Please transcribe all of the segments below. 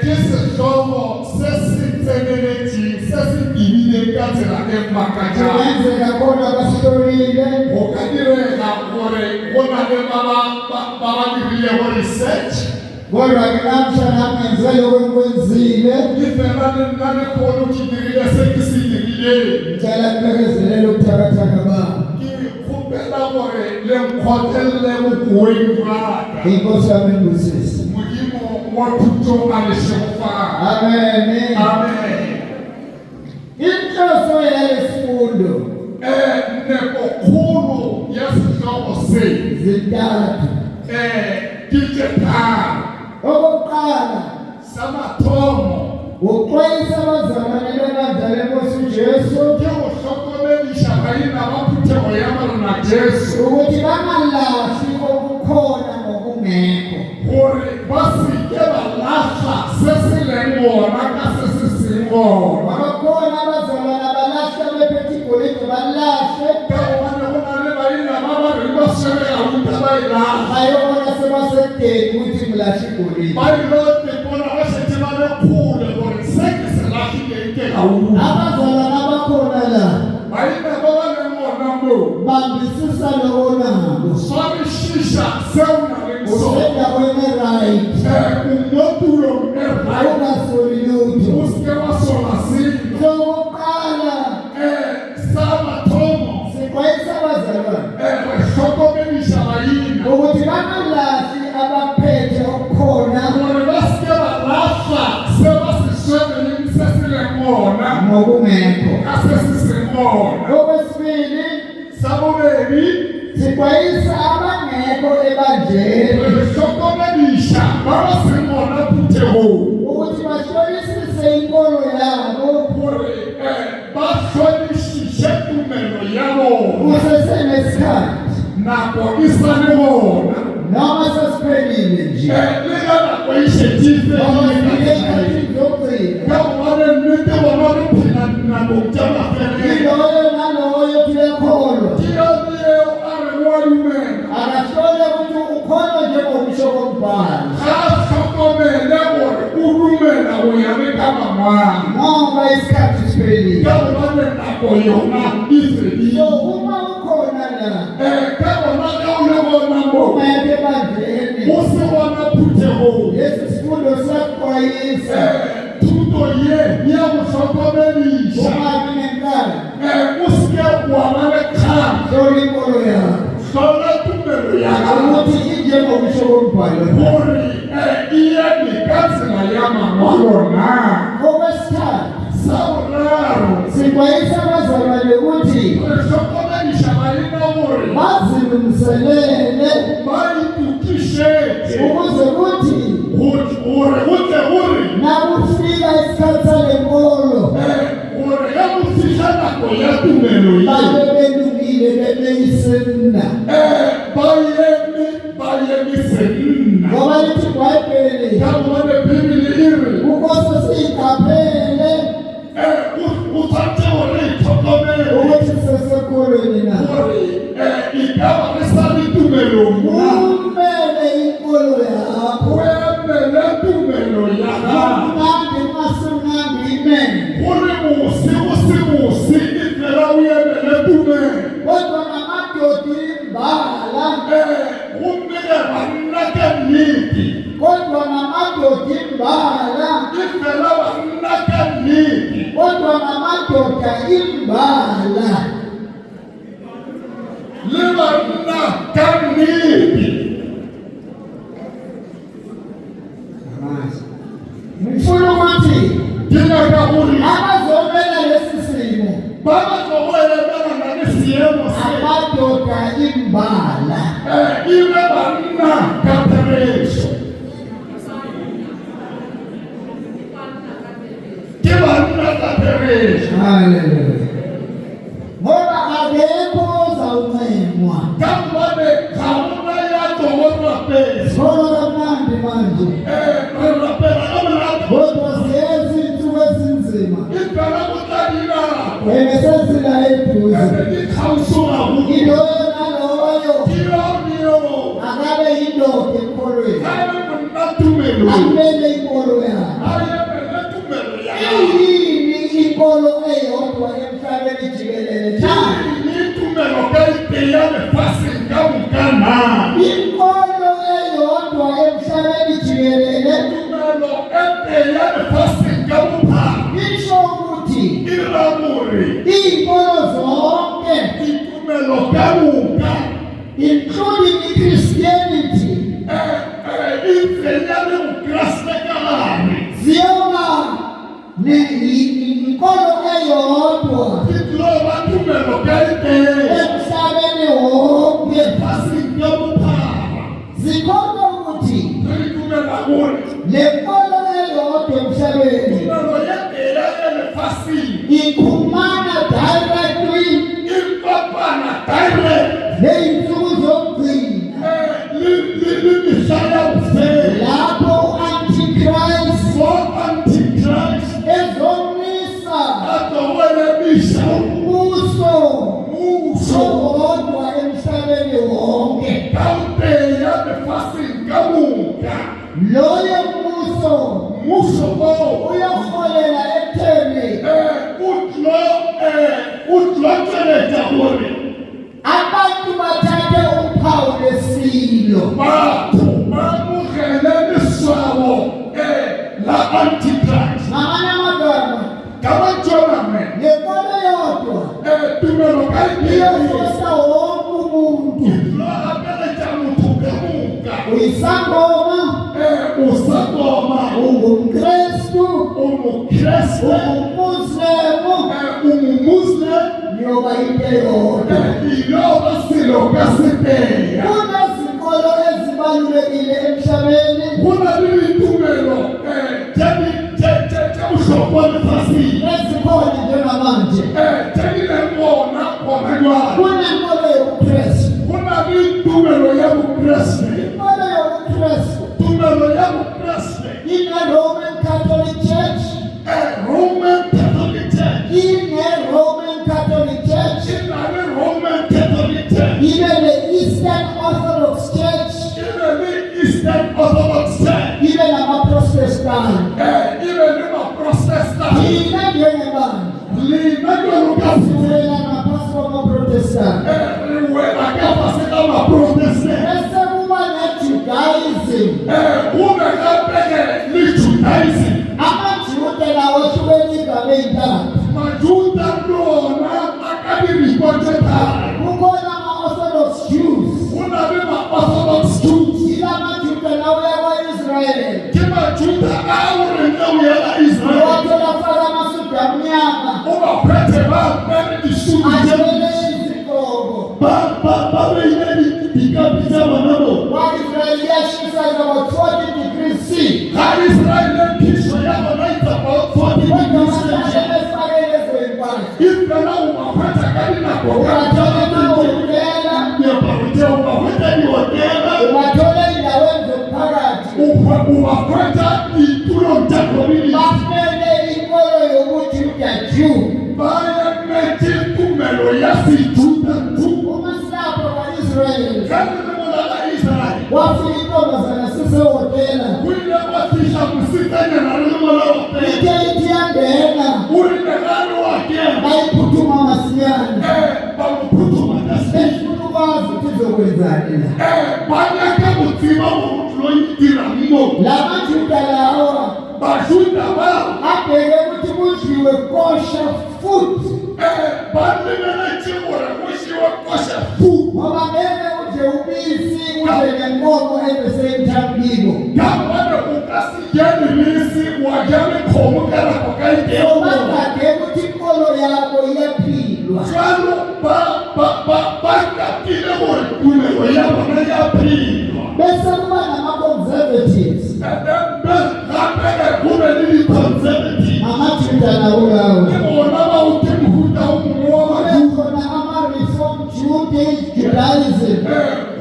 Kesihloko sesithelelethi sesigibile katsela emakatha. Kwenzeka khona basitorile. Okadireka gore bona le baba dirile go research. Kodwa ke namhlanje ngenzele okwenzile. Ngifela nane khona ukidirile sekisidirile. Ngicela nibekezelele ukuthakathaka ba. Ngikhumbela gore le nkhothele bukweng baka. Inkosi yami ngusisi. Modimo wa thuto a le shefa. Amen. Amen. Inhloso yesifundo Neko khulu yesihloko zintathu. Kithetha Okokuqala, samathomo uxwayisa abazalwane bebandla lenkosi uJesu ke go hlokomelisha baina ba phuthego ya marona Jesu ukuthi bangalahli okukhona ngokungekho. gore ba se ke ba lahla se se leng bona ka se se seng bona. Bakhona abazalwane abalahla bephethe igolide balahle Ka gobane go na le baina ba ba reng ba shebela ruta ba e lahla bayobona sebasedeni ukuthi mlahle igolide. ba ilo bona ba shetse ba le kgole gore se ke se lahlileng ke gaufi. Abazalwane abakhona la Baina ba ba leng bona mo bambisisa loko nabo swarishisha seo na leng sona usendaweni right umotulong e right awungasoli lutho. o seke wa sola selo. Sokuqala Sa mathomo sixwayisa abazalwane re hlokomelisha baina ukuthi bangalahli abaphethe okukhona gore ba seke ba lahla se ba se shebeleng se se leng bona ngokungekho. ka se se seng bona. Okwesibili Sa bobedi sixwayisa abangekho ebandleni re hlokomelisha ba ba seng bona phuthegong ukuthi bahlolisise inkolo yabo gore ba hlolishishe tumelo ya bona kusesenesikhathi nako e sa le bona noma sesiphelile nje le ka nako e šetile noma sifike ey'khathini zokugcina. ka gobane nnete bona re phela dinakong tša mafelelo. Iloyo naloyo kuyakholwa Ke yone eo a reng wa dumela akahlole ukuthi ukholwa njengokusho kombhalo ga a hlokomele gore o dumela go ya le ka mangwang ngoba isikhathi siphelile. ka gobane nako yona e fedile. So uma ukhona la Ka gona ka o le bona mo ungeke ebandleni o se bona phuthegong lesi sifundo siyakuxwayisa thuto ye ya go hlokomelisha ungabi nenkani o seke wa ba le kgang hlola inkolo yakho hlola tumelo ya gago ukuthi injengokusho kombhalo. gore e eme ka tsela ya mangwalo na. Okwesithathu Sa boraro sixwayisa abazalwane ukuthi re hlokomelisha baina gore bazilungiselele ba itukishetse ukuze kuthi gore go tle gore nakufika isikhathi sale nkolo gore ga go fitlha nako ya tumelo ye babe belungile bebeyisenna ba emisenna ngoba lithi ibhayibheli ka gobane bibele e re ukose siyiqaphele o tshwanetse gore e tlhokomele ukuthi sisesekolweni na gore e ka ba re sa le tumelong na umele inkolo yakho o emele tumelo ya gago mnandi masemnandi imene gore bose e fela o emele tumelo. kodwa namadoda imbala Gomme ge banna ka nnete kodwa namadoda imbala e fela banna ka nnete kodwa namadoda imbala le banna ka nnete ngifuna ukuthi ke nyaka gore abazomela lesi simo ba batla go emela na le seemo se amadoda imbala e be banna ka therešo ke banna ka therešo. haleluya ngoba akekho ozawuncemwa Ka gobane ga gona ya tlogotlwa pese ngoba kamnandi manje re rapela ka monate kodwa siyenza izinsuku ezinzima e fela go tla dinako ebesezila eduze di kgaosogago iloyo naloyo ke yoneo akabe yindoda emkholweni ga e le monna tumelo tumelo. amele inkolo yakhe. Ayemele tumelo yakhe. Iyini inkolo eyodwa emhlabeni jikelele na? Iyini tumelo kayipeya nefasi nkamukana. Inkolo eyodwa emhlabeni jikelele Tumelo epeya nefasi nkamupa. isho ukuthi Iramuri. inkolo zonke, Itumelo kamuka. including Christianity, Imfenyane ukrasta kalani. ziyoba inkolo eyodwa Itloba tumelo kayipeya. emhlabeni wonke. Nefasi nkamupa. Zikhona ukuthi Tumelo amuri. le nkolo eyodwa emhlabeni Tumelo yepeya nefasi. ikhumana directly Impapana direct. ney'nsuku zokugcina Limishaya ufela. lapho u-Antichrist For Antichrist. ezomisa Atowele bisha. umbuso Muso. owodwa emhlabeni wonke. Kaupeya nefasi nkamuka. Loyo mbuso Muso bo. uyoholela ekutheni Utlo tshweleta hore. abantu bathathe uphawu lesilo. Batho ba mogele leswao la Antichrist. Ngamanye amagama, Ka batshwaname. le nkolo yodwa Tumelo kayipeya. iyofosa wonke umuntu, Itlo abeletsa motho ka moka. uyisangoma, Usakoma. ungumKristu, Umukreste. ungummuslemu, Umumuslim. yoba into eyodwa. Iloba silo kasipeya. Kunezinkolo ezibalulekile emhlabeni Kunalilitumelo uhlopha nefasini. ezikhona njengamanje. Tengilembona kwamanywana. Kunenkolo yobuKristu. Kunalitumelo yabukreste. Inkolo yobuKristu Tumelo yabukreste. ine-Roman Catholic Church, Roman Catholic Church. ine-Roman Catholic Church, Inali Roman Catholic Church. ibe ne-Eastern Orthodox Church, Inali Eastern Orthodox Church. ibe namaProtestanti. Even in a Protestant. Thina njengebandla Lina jwalukazi. siwela ngaphansi kwamaProtestanti. Wena kapaseka ma-Protestant. Bese kuba ne-Judaism. Ungekapeke li-Judaism. AmaJuda lawo ahlukene igama ey'ntathu. Majuda lona akabiripotetayo. Kukhona ama-Orthodox Jews. Kunali ma-Orthodox Jews. Ila maJuda lawo yakwa-Israyeli. Ke Majuda awurenewuyela Israel. Wonke lafaka amasudu amnyama Ubaphethe bapere isuku athwele izigqoko. babeyile dikapi zabanabo. Wa-Israyeli yashisa about 40 degrees C. Ka-Israel lempiso yabo nayithi about 40 Kodwa degrees bahlale Celsius. befake lezo y'mpahla. Impela ubaphetha Ungathola amahhotela, kabinakokaubakwetha ihotela. ungathola ey'ndaweni zomphakathi. Ubaphetha itulo mtakobili. Bamele inkolo yobuJuda Jew. Bayamethe tumelo yasijuda tu. Uma silapho kwa-Israyeli Kanibonala Israel. wafika intombazana sisehhotela. Kuyile kwathisha kusitanyana limola hotela. Ithe ithi yangena Urinekani wakena. bayiphuthuma masinyane. Bamuphuthuma kasi. Befuna ukwazi ukuthi izokwenzani la. Banyake kutsiba umuntu loyitira mo. La maJuda lawa Bajuda babo. abheke ukuthi kudliwe kosher food. Balimele chibura kushiwa kosha fu. Ngoba ngeke udle ubisi udle nenkomo at the same time kibo. Kamane ukasijeni lisi wajane khomukela kokayiteo. Bangade ukuthi inkolo yabo iyaphilwa. Jwalo bakatile gore tumelo ya bona yaphilwa. Bese kuba nama-conservatives. Gape kube le di-conservative. AmaJuda lawo lawo. Ke bona ba uke mohuta o mongwe wa Majuda. Kukhona ama-Reform Judaism.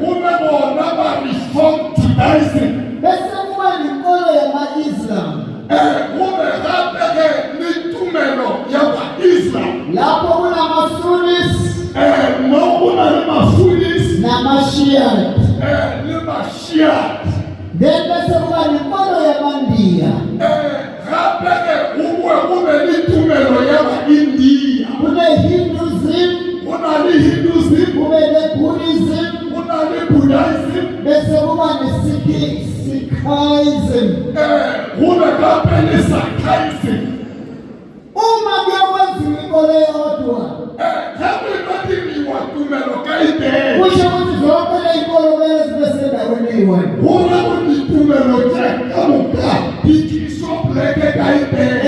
Kube bona ba reform Judaism. Bese kuba nenkolo yama-Israel. kuba nenkolo yamandiya. Gape ube litumelo yama-India. Kune-Hinduism, Hinduism, kube ne-Buddhism, Buddhism, bese kuba ne-Sikhism. kube gape ne-Sikhism. Uma kuyokwenziwa inkolo eyodwa, kusho ukuthi zonke ley'nkolo kumele zibe sendaweni eyi-one.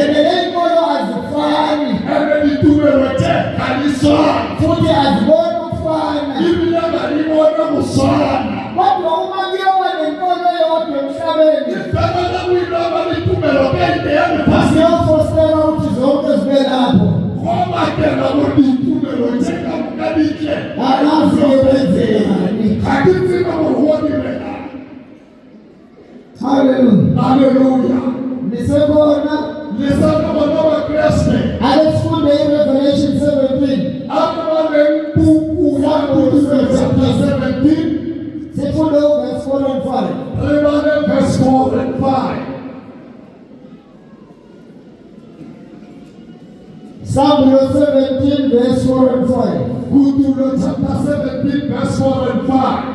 Ende ley'nkolo azifani, futhi aziboni ukufana. Kodwa uma kuyoba nenkolo eyodwa emhlabeni, siyofostela ukuthi zonke zibe lapho. Alazi yokwenzekani. Hallelujah. Nisekhona. Ake sifunde iRevelation 17. Sifunde uverse 4 and 5. Verse 4 and 5. Sambo 17 verse 4 and 5. Chapter 17 verse 4 and 5.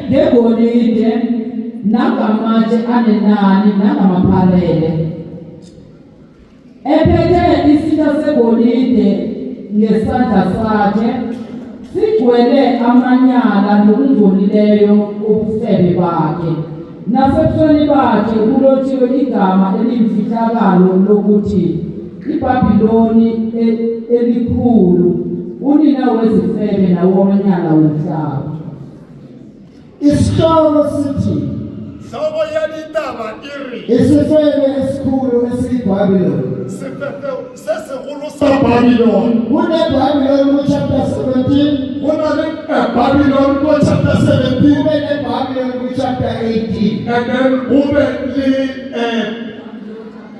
Ngegolide nangamatshe anenani nangamaphalele, ephethe isitsha segolide ngesandla sakhe, sigcwele amanyala nokungcolileyo obufebe bakhe, nasebusweni bakhe kulotshiwe igama eliyimfihlakalo lokuthi iBhabhiloni elikhulu, unina wezifebe nawomanyala womhlaba. Isihloko sithi isifebe esikhulu esiyiBhabhiloni. KuneBhabhiloni ku-chapter 17. Babylon chapter 17. Kube neBhabhiloni ku-chapter 18. And then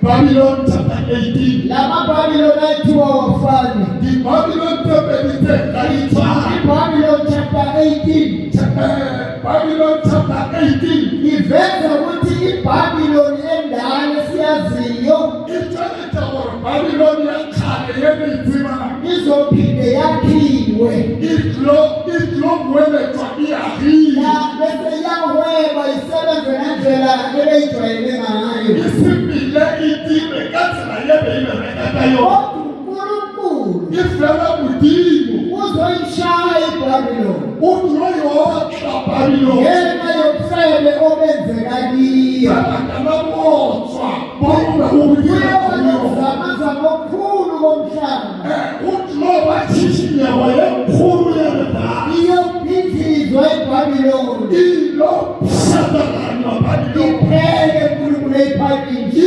Babylon chapter 18. Lama-Babhiloni ayithiwa wafani. The Babylon iBhabhiloni chapter 18. Babylon chapter 18. Iveza ukuthi iBhabhiloni endala siyaziyo Babylon yakhale yemitima izophinde yakhiwe. Iglobwelethwa iyahila. Bese yahweba isebenze ngendlela ebeyijwayele ngayo. Isibile itime kathina yebeyiberekeka yona. uNkulunkulu Ifela budingo. uzoyishaya iBhabhiloni Uzoyotha Babylon. ngenxa yobufebe obenzeka kiyo. Abangamamothwa Kuyoba nokuzamazama okukhulu komhlaba. Utlobathishinyawo yekhulu yebala. Iyobhidlizwa iBhabhiloni. Ilophathakanywa Babylon. Iphele uNkulunkulu eyiphanishe.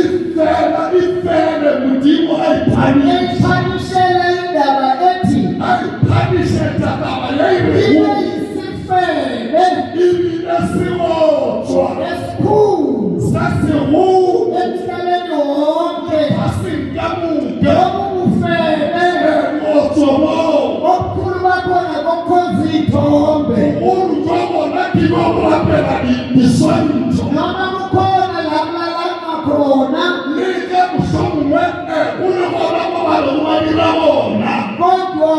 Ifele budingo ayiphanishe. Eyiphanishela indaba ethi Ayiphanishe ndaba ibe leyo. yisifebe Ibinesibotshwa. esikhulu Sasihulu. emhlabeni wonke. Asinkamuke. Lobu bufebe Ngotsobo. obukhulu bakhona bokukhonza iy'thombe. Urujobo nathi kokurapela isonto. Noma kukhona lapha khona, Leke buhlungu ulekona mabalo kubalila bona. kodwa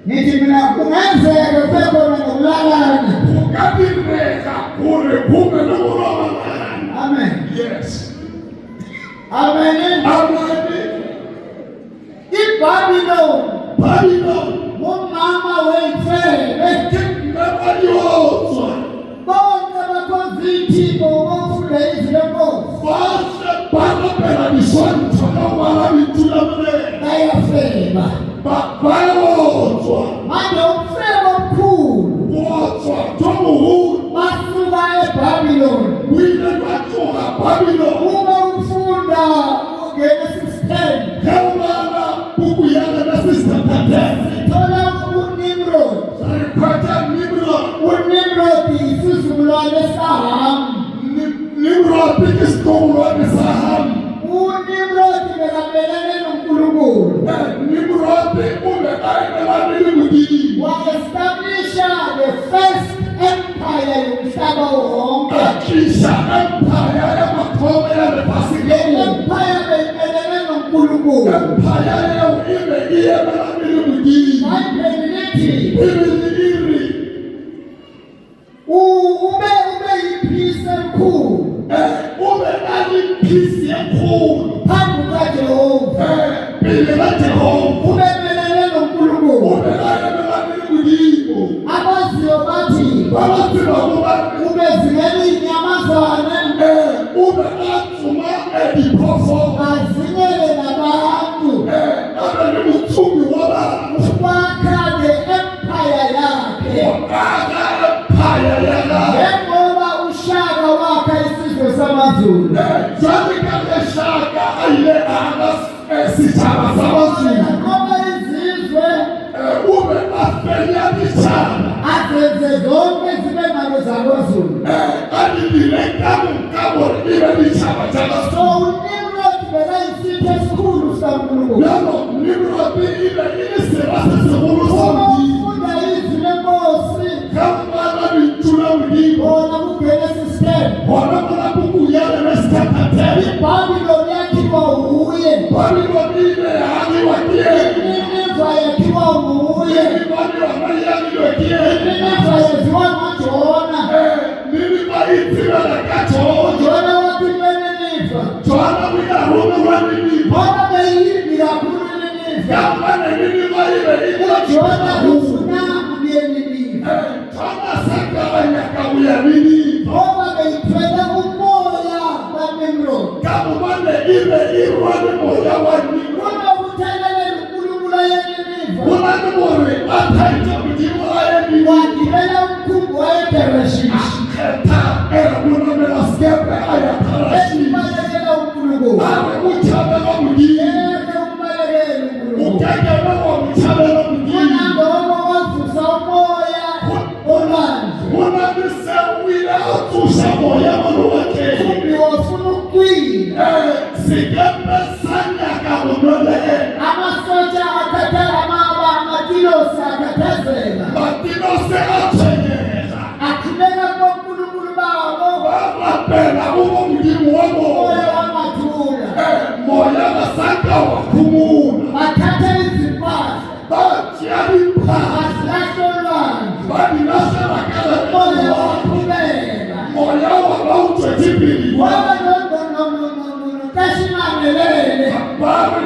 nithi mina kungenzeka kube khona nokulalana. Kungabireka kure kume nokulobana. Amen. Yes. Amen. Babylon. Umama wemfebe. Never yours. Bonke bakonzithi bofunda izinkosi. Base baqaphela isonto noma bitula mle. Bayafeba. Bayozwa. Manje umfebe omkhulu. Wozwa Tomu. Basuka eBabylon. Wile bathoka Babylon. Uma ufunda uGenesis 10. Kewala ukuyala nasisithathe. Thola uNimrod. Sayiphatha Nimrod. uNimrod isizukulwane saHam. Nimrod isizukulwane saHam. uNimrod bekabelane noNkulunkulu. Nimrod ubekayibelane noNkulunkulu. Wa-establisha the first empire yomhlaba wonke. Akhisha empire yamakhobe yalephasini. Le empire beyibelane noNkulunkulu. Empire yayo ibe iyebelane noNkulunkulu. Ayibhekile ube yiphisi elikhulu ube aliphisi enkulu phambi kaJehova. phela kaJehova Ubebelane noNkulunkulu. ube ayebelane noNkulunkulu. Abaziyo bathi Babathi bakuba ubezingela inyamazane ube athuma ediphoso azingele nabantu abe nomthumbi wabantu ukwakha the empire yakhe. wakaka empire yakhe Njengoba uShaka wakha isizwe samaZulu. Shaka ayile sitshaba samazulu Ngoba izizwe ube afenya isitshaba azenze zonke zibe ngalo zakoZulu. alidirekamo ibe isitshaba So samazulu uNimrod bekayisitho esikhulu sikaNkulunkulu. yabo Nimrod ibe inisirase sikhulu Uma samazulu ufunda izwi lenkosi kamana bitula mdimo bona kuGenesis 10, hona bona kukuyala nesithathathele iBabylon yakhiwa nguye. Babylon ibe yahangiwa kiyeni Nineve yakhiwa nguye. Babylon yahangiwa kiyeni Nineve yaziwa nguJona. nini bayithibela kaJona uJona wathi kuNineve, Jona winarume lwanini ngoba beyimbi kakhulu iNineve, kamane nini bayibe uJona ufuna ukuya eNineve Jona sakabanyaka uyanini ngoba beyithwele umoya kaNimrod. kamane ibe irwane moya wani Kodwa ukuthelela uNkulunkulu eNineve kunani more athaitha mdimo ayeni wagibela umkhumbi wayeTharishishi akhetha kunamela skepe ayatharashi esibalekela uNkulunkulu. awe uthabela mdimo Yeke umbalekele uNkulunkulu. ukekele wamthabela mdimo Unangoba wavusa umoya olwandle. unamisewile atusha moya malowake Umkhumbi wafuna ukuqina. sikepe sanyaka unole Amasotsha amatilosi akhathazeka. matinose athengeka Akhuleka kuNkulunkulu babo. babapela ubo mdimo wabo Umoya wamathula. moya basaka wakhumula Bathatha izimpahla. batyalipha Basilahla olwandle. badinaselakala Umoya waqhubeka. moya wabawuthwethibili Waba kashimangelele. babe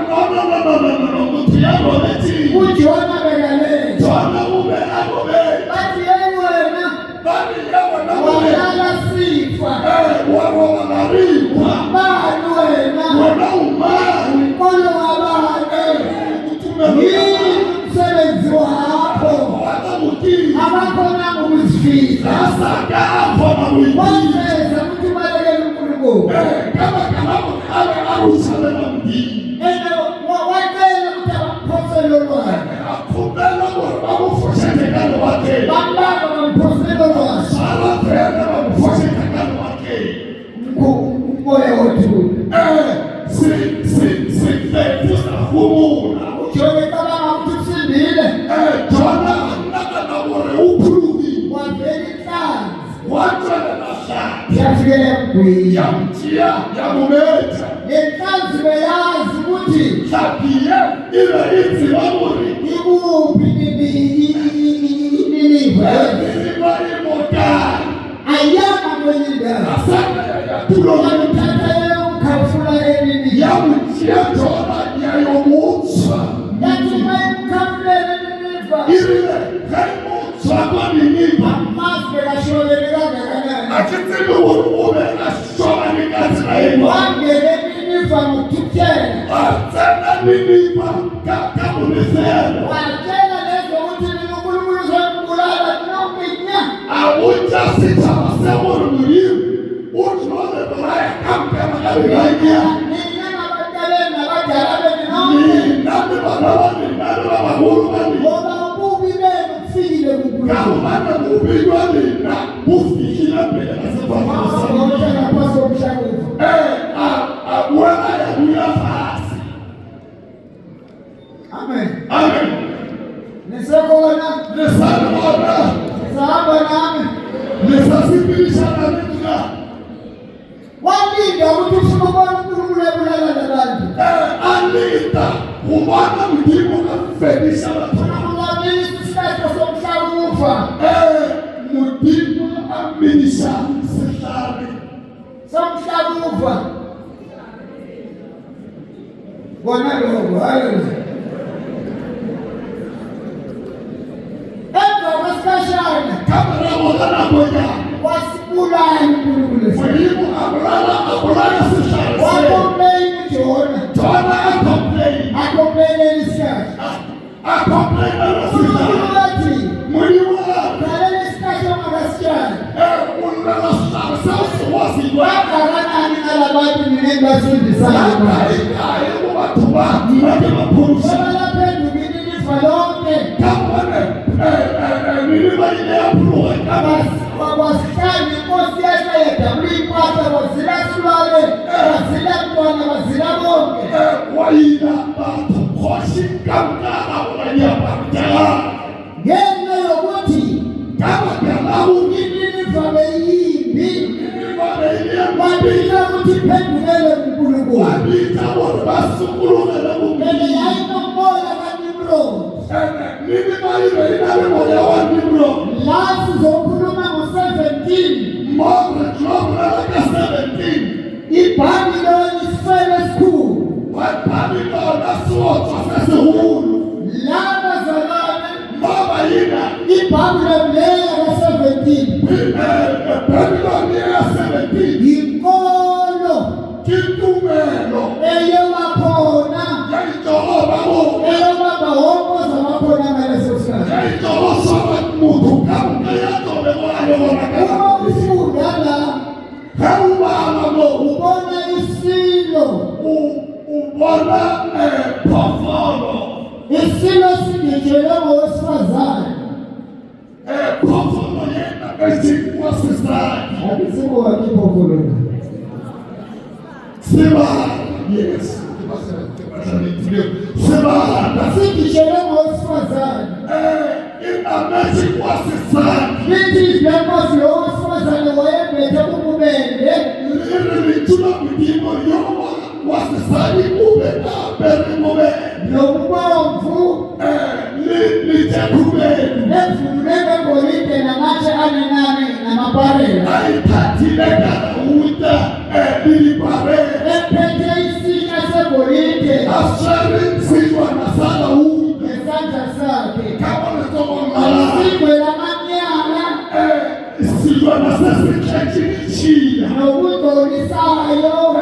mutiyalolethi uJona bekalele. Jona ube akobe Bathi yena wena bani yabona ube walala sifa. waroba ngariwa Bani wena wena umani unkolo wabantu. uthumela Yini umsebenzi wakho? wakamutii Abakhona ngokuzifihla. asaka akhona kuyini Wafeza ukuthi ubalekele uNkulunkulu. kama kalabo abe arusalela mdini Wacela ukuthi abaphosele olwandle. akhubela gore bakufoshetekalo wakhe Bambamba bamphosele olwandle. sarafele bakufoshetekalo wakhe Umoya wothula. sifefuza humula uJona ecabanga ukuthi usindile. Jona nakana gore ukhulumi Wavela inhlanzi. watshwelela hlati Yafikela emgwini. yamjiya yamumetha Le nhlanzi beyazi ukuthi hlapiye ibe inzima gore ikuphi Nineve. ebiliba imotari Ayama kwenye indawo. asaka yayatulo Walithatha umkhafula eNineve. haimo. Wangene Niniva ngokuthuthela. Watsena Niniva kabunisela. Watshela lezo ukuthi mina uNkulunkulu uzongibulala noma Awuja sithaba semurumurimu. Uthole baya kampema kabikanya. nina nabakaleni nabadala benu nonke. Nami babani nami babahulu bani. Ngoba ububi benu bufikile kuNkulunkulu. Kamana kubikwa nina bufikile mbele nasebafasa. Ngoba ngaphansi komshayelo. Wena yakuyafasi. Amen. Amen. Nisekhona. Nisabona. Sahamba nami. Nisasibilisha nanika. Walinda ukuthi ufuna ukubona uNkulunkulu ebulala labantu. Anita kubona mdimo kafedisha bathu. Ukungamisa isihlahla somhlakufa. Mdimo aminisha sihlari. Somhlakufa. Bona lokho, haleluya. Emva kwesikhashana Kamera wona ngoya. wasibulala uNkulunkulu. Mdimo abulala sihlari. Wakompleyini uJona. Jona complain. Akompleyinela isihlahla. Complain uNkulunkulu sihlari. wathi, Mdimo "Qalela isihlahla ongakasitshali." ulala sihlari sawusiwazi. Wakanani nalabantu mina engibasindisayo. Hayi kubathuba manje baphurusa. Balaphenduka iNiniva lonke. Kamane Niniva iyaphuruka kabasi. Wakwasihlala inkosi yehla yedabula impahla wazila sulwane wazila mntwana wazila bonke. Wayina bathu khoshi kamkara ulanyabakutela. Ngenxa yokuthi Kabakalawu iNiniva beyimbi, Niniva beyiyambi. wabika ukuthi iphendukele kuNkulunkulu. Wabita bona basukulumele Phela kumini. yayinomoya kaNimrodi. Niniva inale moya wa Nimro. La sizokhuluma ngo-17. More trouble like 17. iBhabhiloni isifebe esikhulu. Babylon asotha sesihulu. La bazalwane Mama yina. iBhabhiloni leyo ka-17 Babylon ya 17. yinkolo Kitumelo. eyewakhona Yayitoloba bo. eyobamba wonke ozamakhona ngaleso sikhathi. Yayitolosa muntu kamkayatobe wale wona Uma kama. ufunda la Hawubala bo. ubona isilo. Ubona phofolo. Isilo sigejelwe ngowesifazane. Phofolo yena besikwa sisaki. Akisiko wakiphofolo na. Siba. Yes. Siba. Sigejelwe ngowesifazane. Inamesikwa sisaki. Lithi lenkosi lo wesifazane wayembethe ububende. Litula kudimo yoma wasisali ube abere mobe. Nobubomvu Litekubeni. nevunulwe ngegolide namatshe anenani namaparela. Ayithathile uta lilibare. Ephethe isitsha segolide Asari sijwa nasala ngesandla sakhe. kama letongomala. Isigwe lamanyala Sijwa nasesikhethinichila. nokudolisayo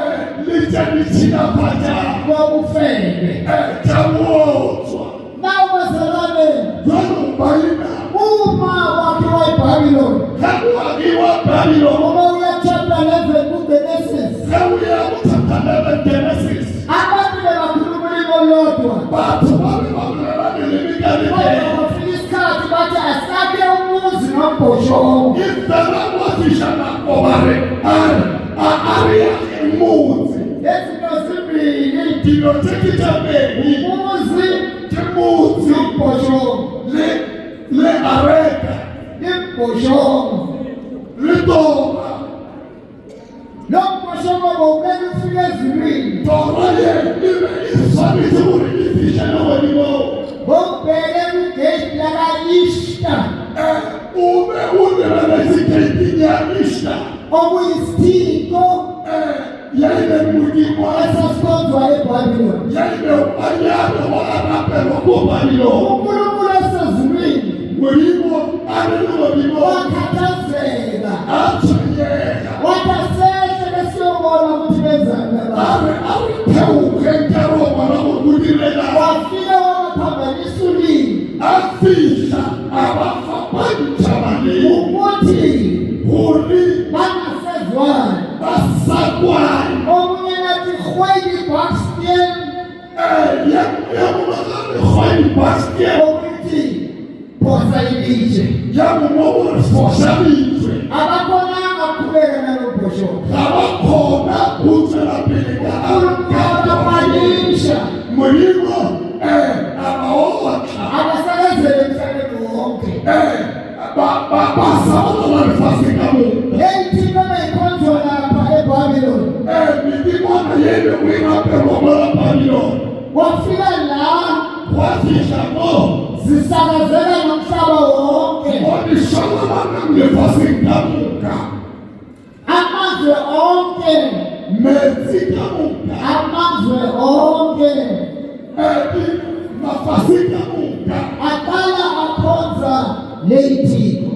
Litanichila pata. bobufebe. Jawotswa. Nawu bazalwane, Jolo mbalina. uma wakhiwa iBhabhiloni, Hakuwakiwa Babylon. uma uya chapter 11 kuGenesis, Hawuya kuthatha Genesis. abantu bebakhuluma ulimi olodwa. Bathu babe babulala lemikani. Kodwa kwafika isikhathi bathi asakhe umuzi nombhoshogo. Ifela kwafishana kobare. Ari imuzi. Lezinto zimbili, Dino tekitambeni. umuzi Timuzi. nombhoshogo. Le areka. Imbhoshogo. Lidoma. Nombhoshogo bowumele ufike ezulwini. Toraye libe isabiti urikifishana walimo. Bowubheke kugate laka-Ishta, Ube unebele zikaipinyamisha. okuyisithiko Yaile mudimo. esasikhonzwa eBhabhiloni. Yaile upanyalo wa arapelo kubalilo. uNkulunkulu esezulwini Mulimo alelo limo. wakhathazeka. Atsanyeka. Wathi asehle besiyobona ukuthi wafika wamaphambanisa ulimi ukuthi bangasezwani. Omunye nathi Witbank ukuthi phosa ilitshe. Abakhonanga ukuqhubeka nalo bhosho. Abapanisha abasakazele emhlabeni wonke. Eyithi noma ikhonzwa lapha eBhabhiloni. Wafika la zisakazeka nomhlaba wonke. Amazwe onke. Amazwe onke. Aqala akhonza leyithiko.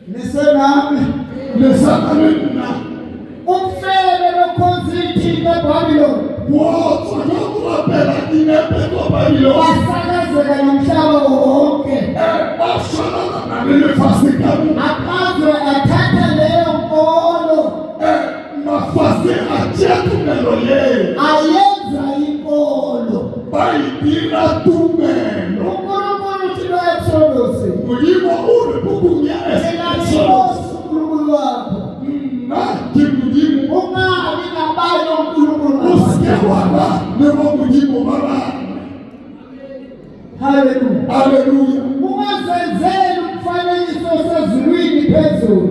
Nisenami umfebe lokhonza ithiko eBhabhiloni. Wasakazeka nomhlaba wonke. Amazwe athatha leyo nkolo ayenza inkolo. uNkulunkulu uthi lo-Exodus, uNkulunkulu wakho ungabi nabanye onkulunkulu. Haleluya. Ungazenzeli umfanekiso osezulwini phezulu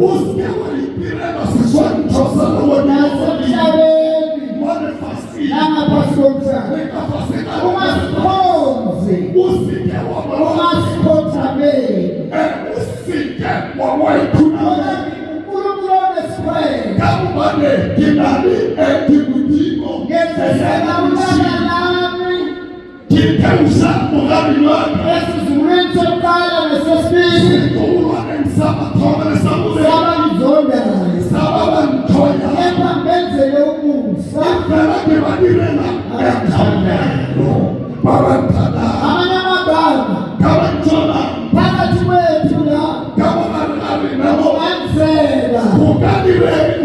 nasemhlabeni nangaphansi komhlaba. Ungasikhonzi, ungasikhothameli. uNkulunkulu onesikhwele ngenzela umntana nami esizulwini sokuqala nesesibili sabangizondayo, kepha ngenzele umusa. Amanye amagama phakathi kwethu la ungenzela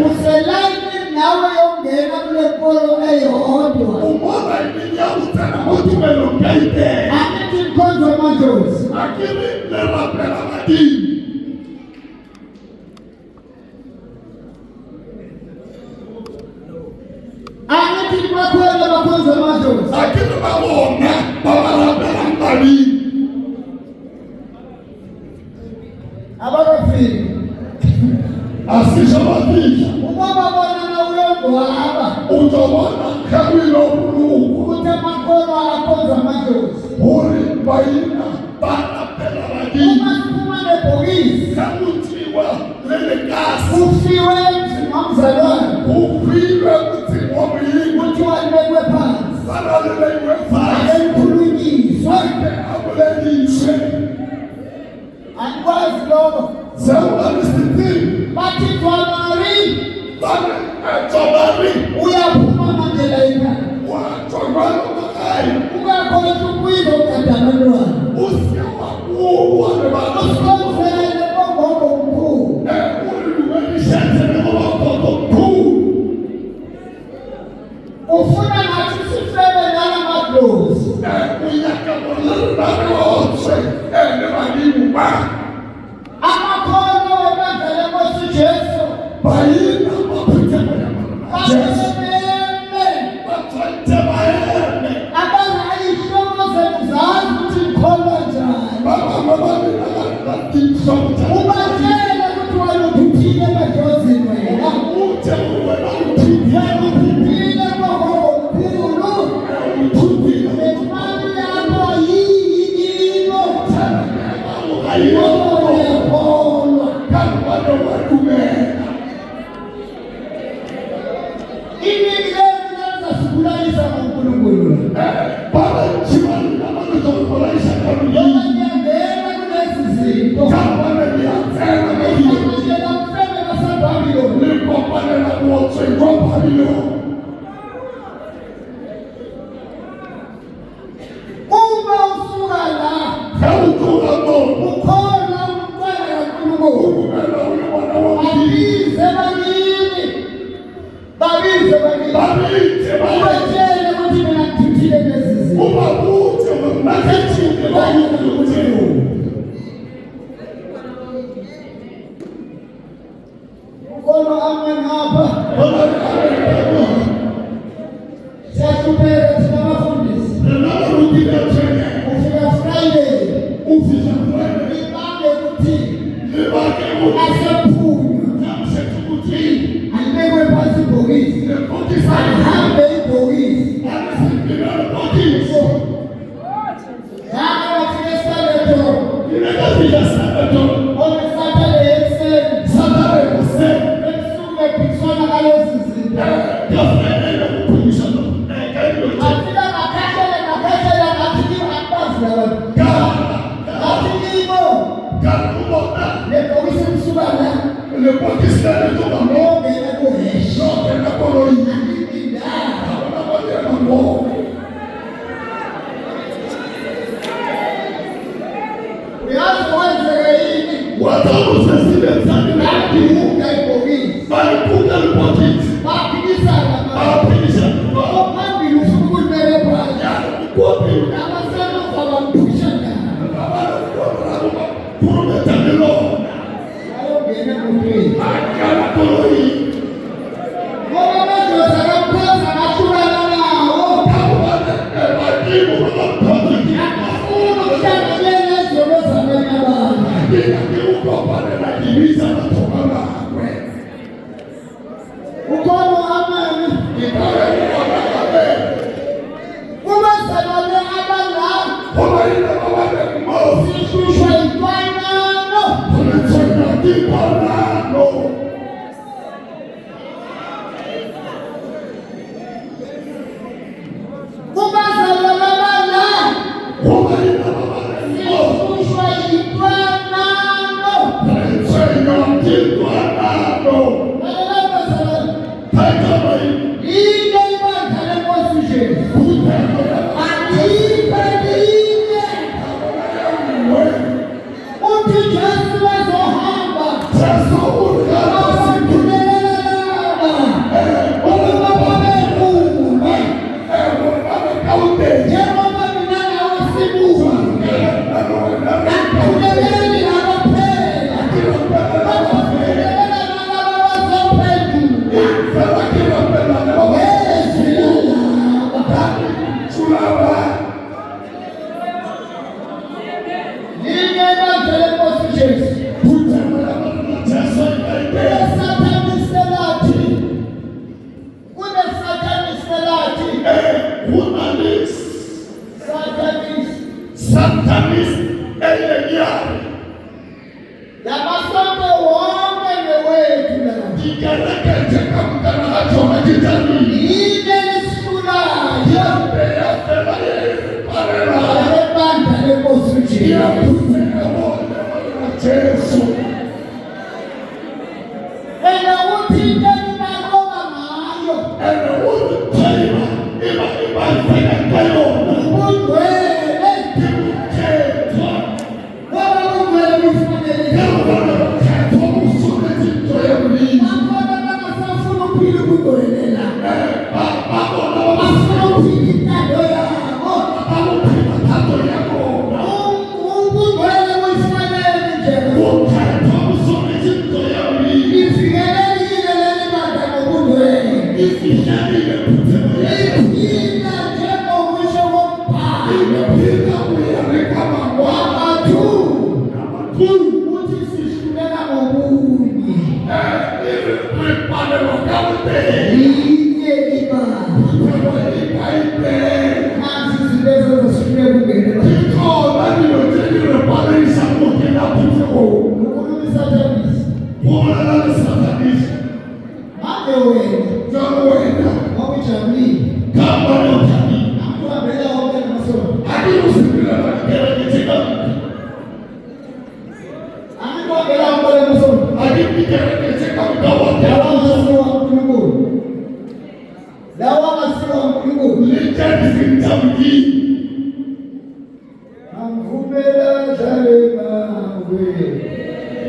uselayini nawe yongena kule nkolo eyodwa. Angithi Mkhonza amadlozi. Angithi bakhona Mkhonza amadlozi. Abakafiki ubaba bona nawuyongwaba ukuthi amakolo akhonza amadlozi. Uma siphuma nebhokisi kufiwe emzini wamzalwane kuthiwa libekwe phansi akekhulunyiswa. Andikwazi lokho. Bathi Jwamari uyaphuma manje la ekhaya. Ungakhohlwa ukuyila ugadamantwana. Usikhonzele ngogogo omkhulu. Ufuna nathi sifebe nala madlozi. Amakhono webandla leNkosi uJesu abangayihlobo zenu zazi ukuthi ngikholwa njani. Ubatshele ukuthi waluphiphile emadlozini wena. Waluphiphile ngogogo omkhulu. Nemali yakho yiyilo. Uyakholwa. Iningi lenu lizasikulalisa ngoNkulunkulu. Yona ngiyangena kulezi zinto.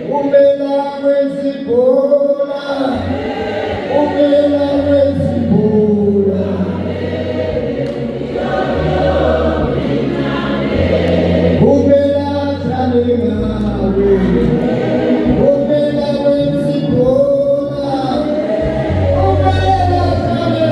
Umela wezibhola, uvela wezibhola. Uvela dlale ngawe, uvela wezibhola, uvela dlale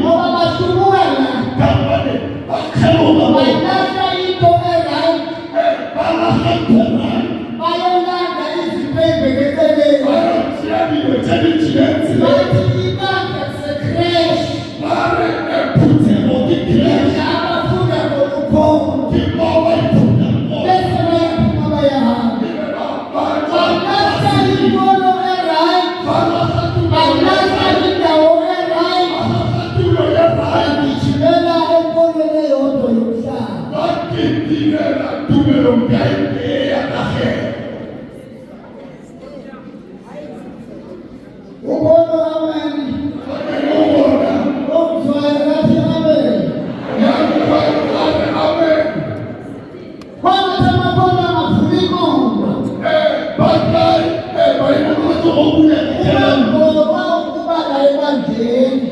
Oh, Balahla into e-right. Bayolanda izipembe ngeceleni. Bathi ibanga se-crash. Abafunda ngolukhona. Bese bayaphuma bayahamba. Balahla inkolo e-right. Balahla indawo e-right. Bagijimela enkolweni eyodwa yomhlaba. Ukolo ameni. Umzwayo kathi ameni. Khona thamakhona angafuni inkondo. Ngoba ukubala ebandleni.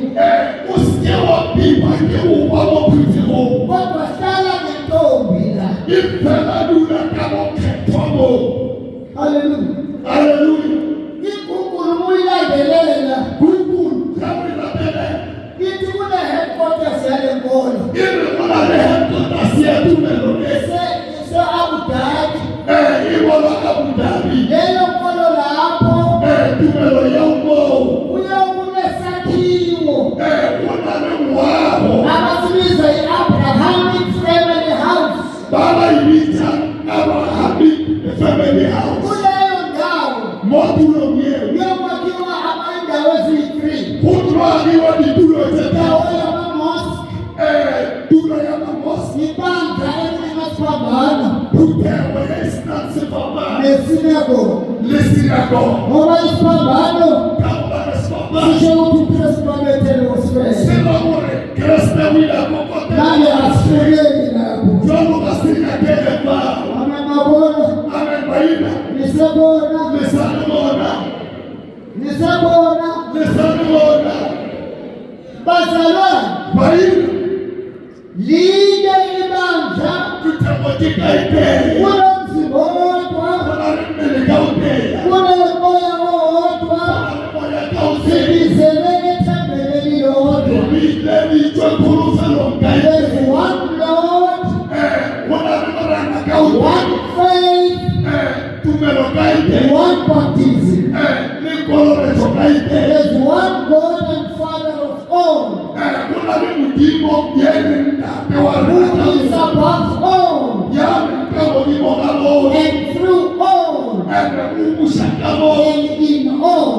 Kodwa hlala ngentombi la. Hallelujah. Inkukulu muyilandelela. Ithi kune headquarters yale nkolo. Ise-Abu Dhabi. Leyo nkolo lapho kunesakhiwo abasibiza i-Abrahamic Family House. Kuleyo ndawo kuyokwakhiwa indawo eziyi-3. Indawo yama-mosque, ibandla elinasiphambano nesinagoge. Ngoba isiphambano sisho ukuthi uKristu wabethele wasifela. Manje asifikeki lapho. Amemabona. Nisabona. Bazalwane. Lide ibandla. Kulo mzimba owodwa. Kulo moya owodwa. Sibizele ethembele lilodwa. There's one Lord. One faith. One baptism. There's one God and Father of all. Who is above all. And through all. And in all.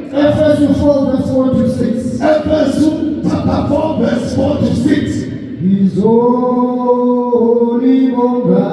Ephesians 4 verse 4 to 6. Ephesians chapter 4 verse 4 to 6. Izolibonga.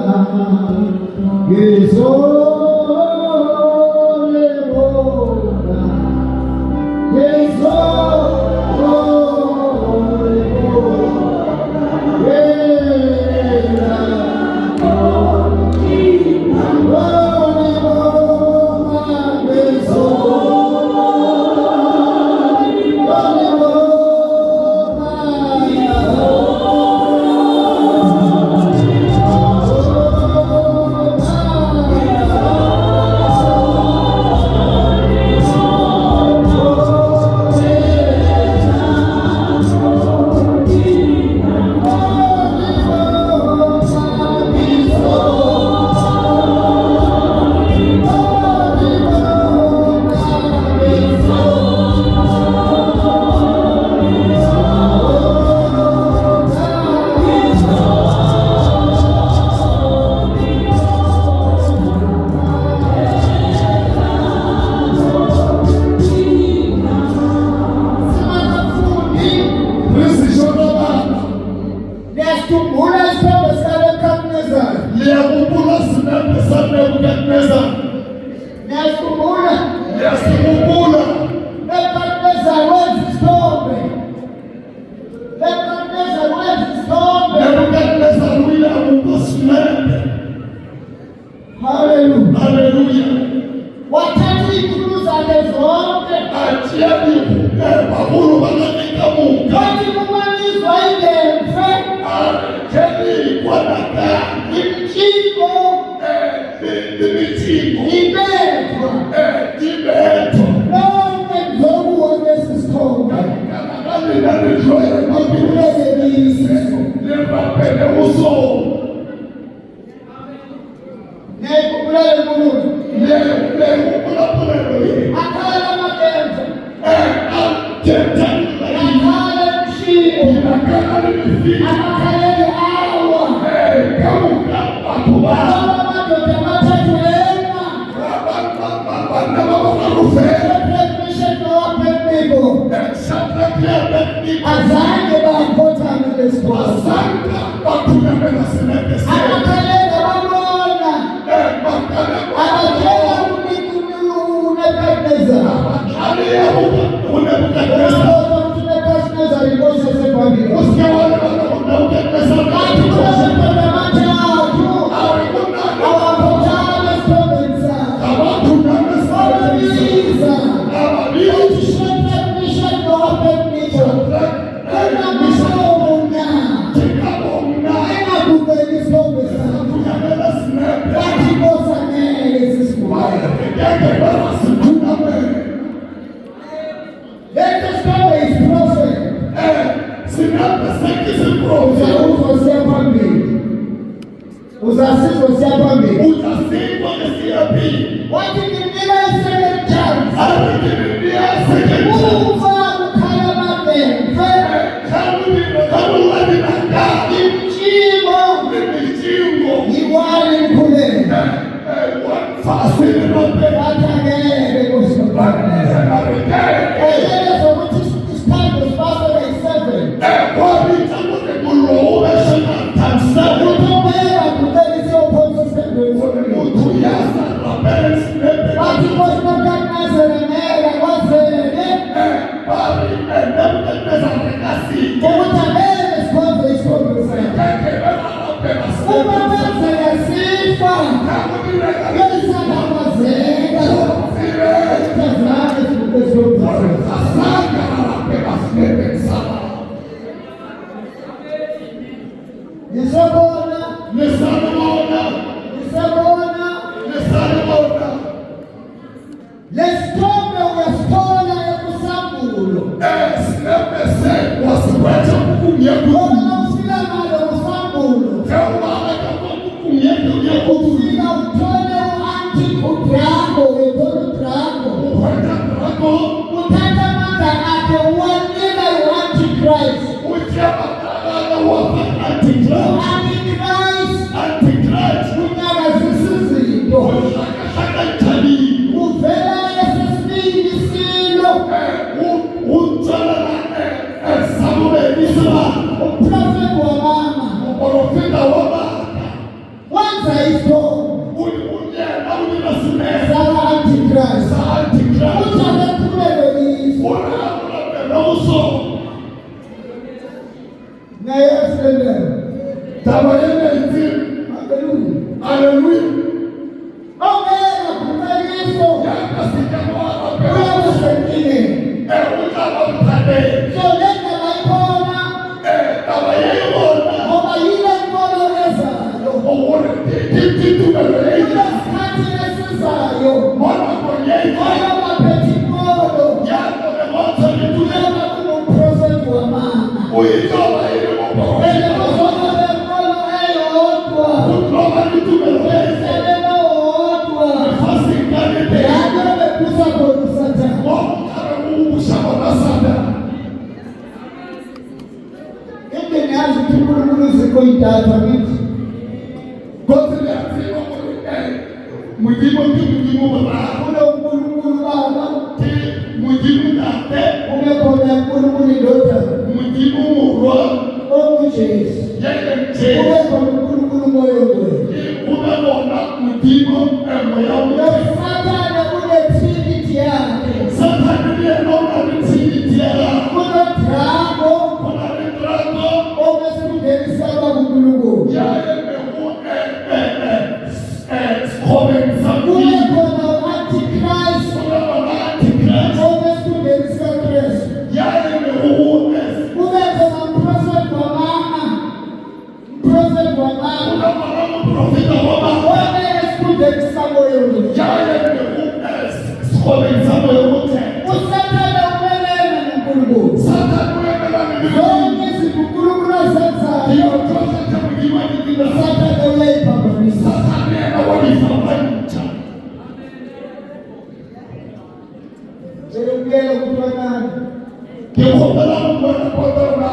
Santa bathumela sinete se. Akalela babona. Bakala. Akakela unependeza. Bakala unependeza. Unependeza ilose sepambili. Usikia wale unependeza. Ati kuna sependa matatu. Awapotana sependeza. Abathumela Awabisa. Ababisa. Mission no open mission. Kuna misomuna. Tikabonga. Ena kubeli sependeza. Bathumela sinete. Ati bosa nele sisikuwa. Ngeke barasukuna wewe. Let us go is prophet. Sinapa sekizi pro. Uzauzwa pambili. Uzasizwa pambili. Utasingwa kesiapi. Wakikimbia second chance. Alikimbia second chance. Uva ukaya mapembe. Kabulani na gari. Mchimo. Mchimo. Iwali mkule. Fasili nope. Watagele kusikapana. So which is this time was passed by 7. Kwa vitabu de kulowe shana tansani. Kutomera kuteli sio ponso sendo. Mutu yasa rapens nebe. Wati koshmakanase na mera wazele. Bari nebe rekasi. Kutamele skonzo iskondo sana. Keke vela rapena sebe. Umamasa ya sifa. Yesa na mazenga. Tazame sikondo sana. Asanga rapena sebe sana. Nisabona. Nesanimona. Nisabona. Nesanimona. Lestome uyastola ya kusambulo. Sinepese wasiwacha kukumia kukumia. Wana usila mada usambulo. Kewala kama kukumia kukumia kukumia. Usila utone uanti utrako. Utone utrako. Uwanja trako. Utata mada ake uanila uanti Christ. Ujaba karana wapa anti-Christ. Anti-Christ. Anti-Christ. Unyaga zisizito. Ushaka shaka chani. Uvela SSB nisilo. Uchala na Sambo nisila. Prophet wa mama. Profeta waba. Kwanza isto. Unye na unasune. Sala Anti-Christ. Sa anti-Christ. Uchale kumelo iso. Una uso. Na Yesu ende. Tabayene iti. Hallelujah. Hallelujah. Ongea kumeliso. Yaka sikamwara Uya pewa. msengine. Ujaba mtade. So leta maikona. Tabayene Oba yile mkono reza. owore titi tumelele. Ula skati resizayo. Mwana kwenye. Oya mapeti modo. Yako ne moto ni tule. Uya kumu prophet wa mama. Uitola ili mwopo. Ele mkono de mkono eyo otwa. Utola ni tumelele. Ele no otwa. Fasi kanite. Yado mekusa kodusata. Mwakare mungu shabana sada. Ike ni azi kikulu ziko itata miti. Kote ni atima mujimo baba. Ule ukulu baba. Mujimo date. Umekona ukulu dota. Mujimo murwa. Omuchesi. Yeye mche. Umekona ukulu moyo mwe. Unaona mujimo moyo Ule mwe. satana ule trinity yake. Satani ndiye anaona mitini tiara. Ule trako. Kuna mitrago. Umesikudelisa wa ukulu. Yeye mehu komen zambi. Umekona Anti-Christ. Unaona anti-Christ. Umesikudelisa Kristo. Yeye mehu Umekona prophet wa mama. Prophet wa mama. unaona profeta wa baba. Umesikudelisa moyo mwe. Yeye mehu komen zambi yote. Usatana umelele mkulubu. Satani wewe na mimi. Zonke zikukulubu na sasa. Hiyo chote cha mjima ni kila Satana ule ipapamisa. Satani anawalifanya. Cherumgele kutuanani. Kihobala mbona kodona.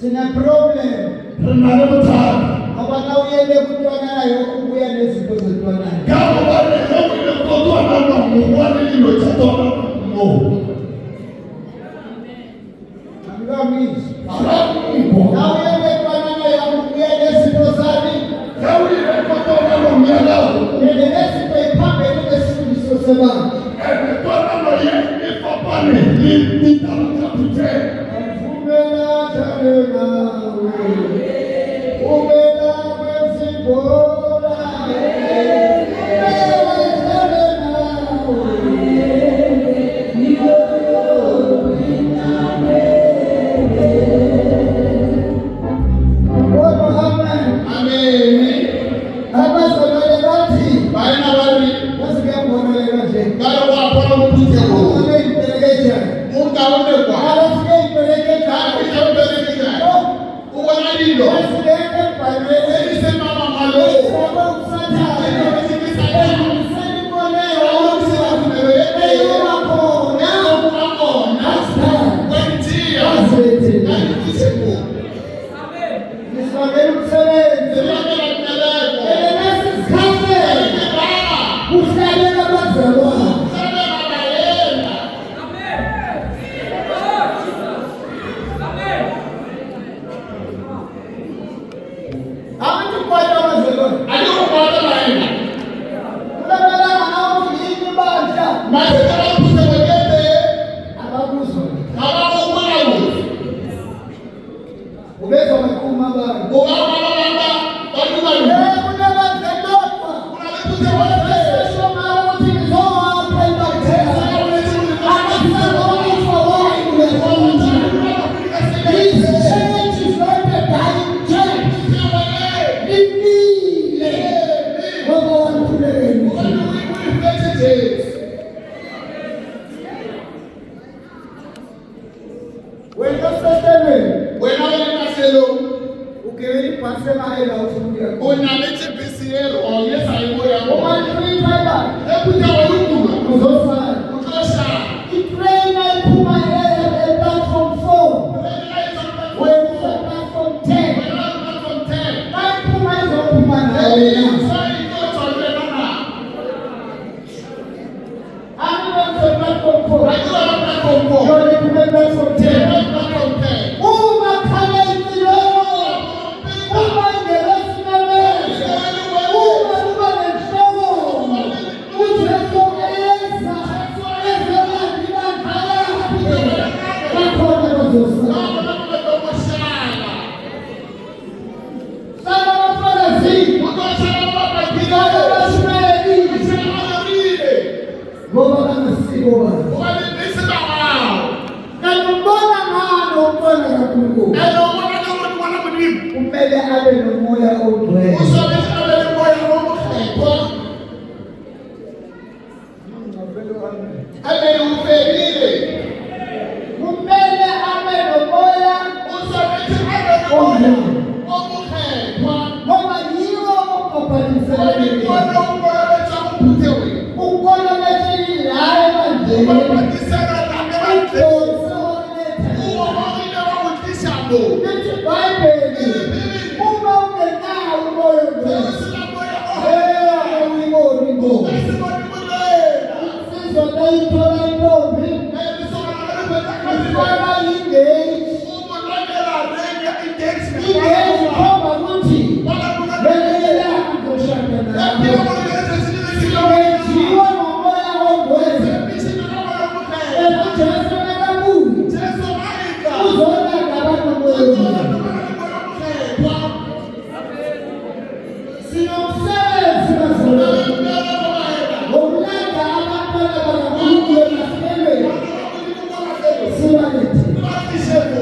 Sina problem. Nana mtana. Hapana uyende kutuanana yoko kuya neziko zetuanani. Kama wale kama ile kodona na muwani ilo chatona no. Amiga mizi. Alafu Nawe yekwana nayo muyele sitozani. Nawe yekwana nayo muyele. Yele sito ipambe nile siku sema. Yekwana nayo ipapane ni tarakapite. Umela tena we. Umela wezibora.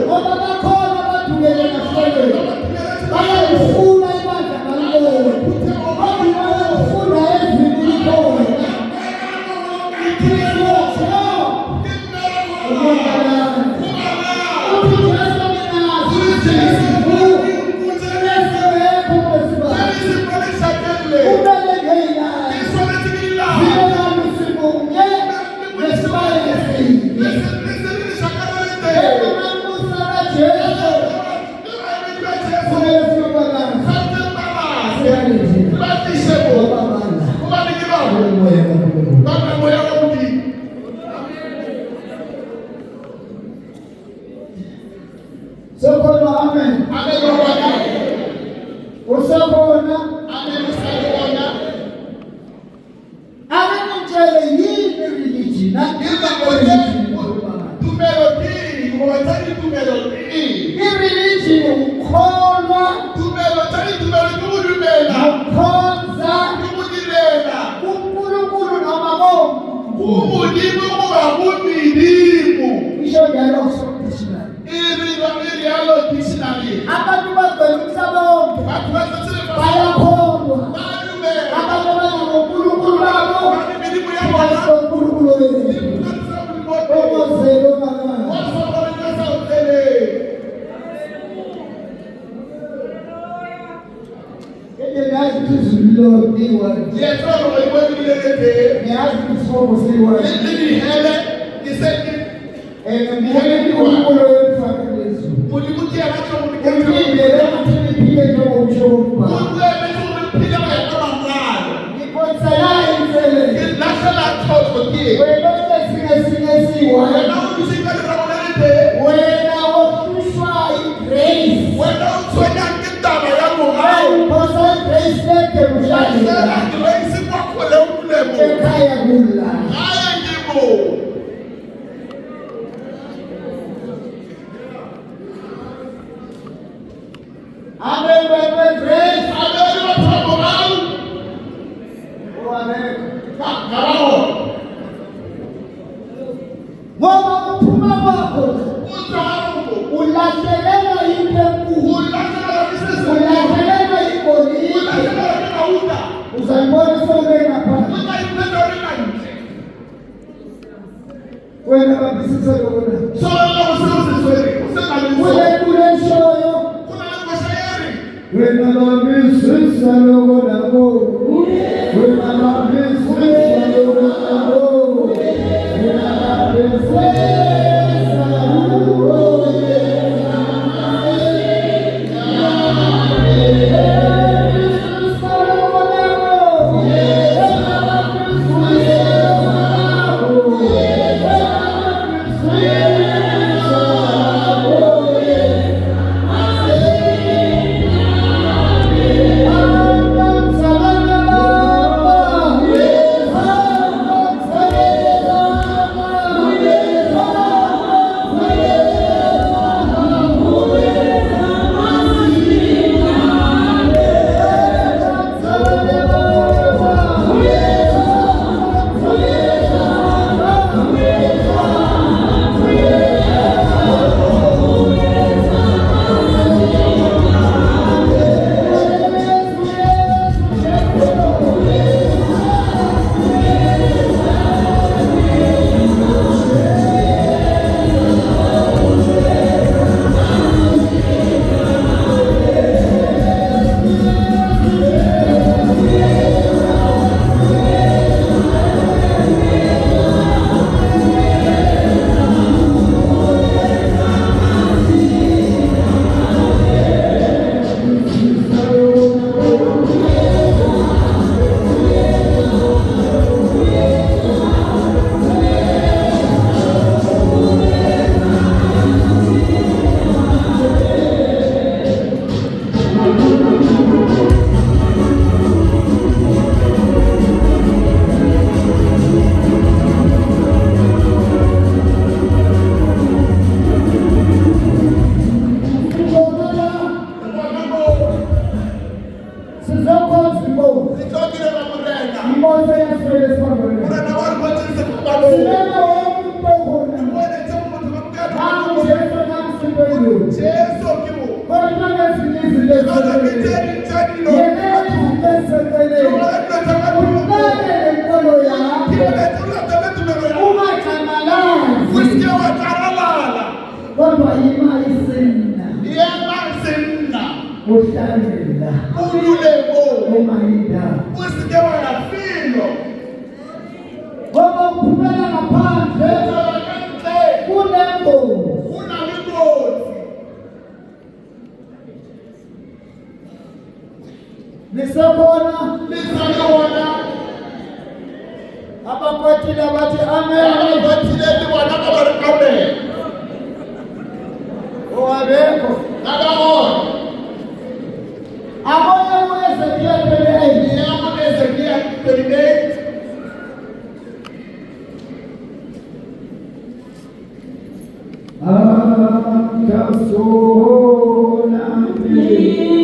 Oba bakona batugele na Isi ukholwa tumelo tani tumelo kumudumela Mkhonza kumudirela kuNkulunkulu noma komuntu. kumudimu kuba kumidimu Isho njalo kusokudictionary. iriyalo dictionary Abantu bagcwele umhlaba wonke bantu basasile bayakholwa. badumela Abantu abangonkulunkulu babo imidimu yabona uNkulunkulu wethu. Omozelo baba. Ngiyazi ukuthi izulu liwa. Ngiyazi ukuthi isomo seliwa. UNkulunkulu wethu akelezulu. Uphindele ukuthi niphile njengokusho kombhalo. Ngikhonzelayo inselele. Wena osesingesiwa. Wena ohlushwa i-grace. Phosa i-grace lekhe mshayela. Ekhaya kula. Amen grace. Ngoba uphuma kwakho ulahlekelwa yinto enkulu. Ulahlekelwa igolide. Uzayibona sewube ngaphansi. Wena babisise lokona. Kule nshoyo. Wena babisise lokona ko. Wena babisise lokona ko. Wena babisise kodwa imali sinna uhlangela ululeko omayida usike wayafilo ngoba uphumela ngaphandle kunembozi unamikosi nisabona abakwatile bathi amen bathile bona amen owabekho nabahona abona uEzekiel 38 yabo Ezekiel 38 akasola Amen.